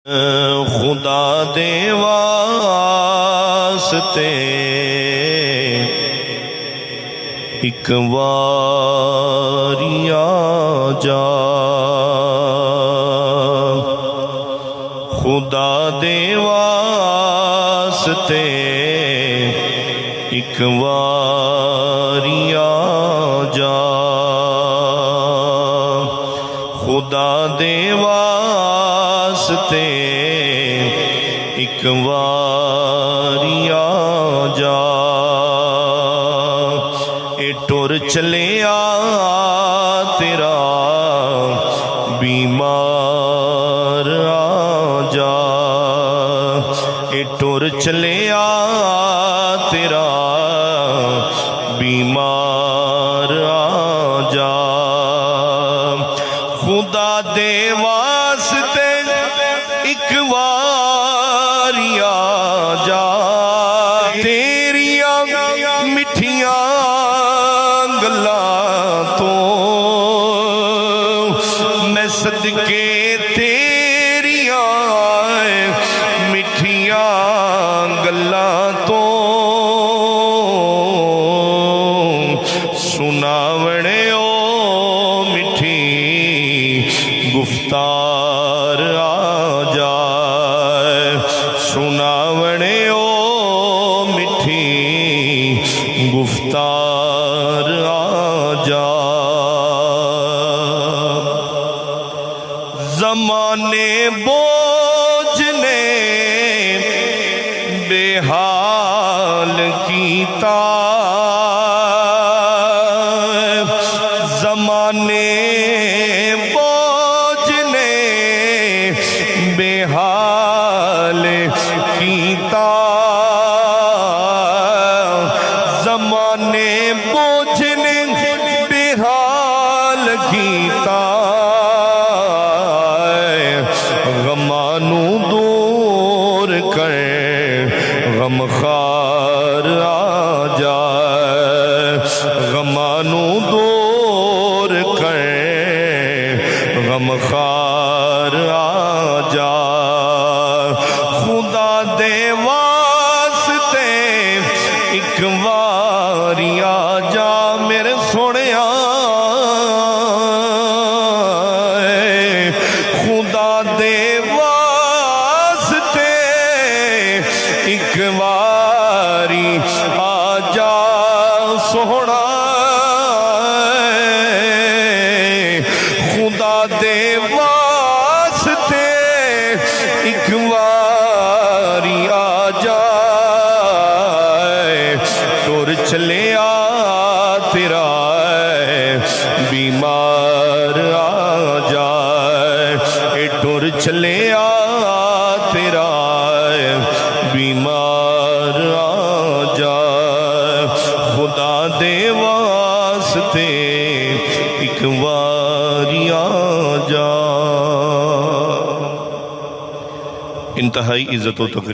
خدا دے واسطے ایک واری آ جا، خدا دے واسطے ایک واری آ جا، خدا دے واسطے ایک واری آ جا، اے ٹر چلے آ تیرا بیمار آ جا، اے ٹر چلے آ تیرا بیمار آ جا، خدا دے واسطے ایک واری آ جا، تیریاں مٹھیاں گلاں تو میں صدقے تیریاں مٹھیاں گلاں تو سناونے او مٹھی گفتار آ جائے، سناونے او مٹھی گفتار آ جائے، زمانے بوجھ نے بے حال کیتا، زمانے بوجھ نے بے حال کیتا، زمانے بوجھ نے بے حال کیتا، غمانو دور کر غم خار آ جائے، غمانو دور کر غم خار آ جا، خدا دے واسطے ایک واری آ جا میرے سونیا، خدا دے واسطے ایک واری آ جا سونا، خدا دے واسطے ایک واری آ جائے، ٹر چلے آ تیرا بیمار آ جائے، اے ٹر چلے آ تیرا بیمار آ جائے، خدا دے واسطے ایک واری آ جا، انتہائی عزت و تقریر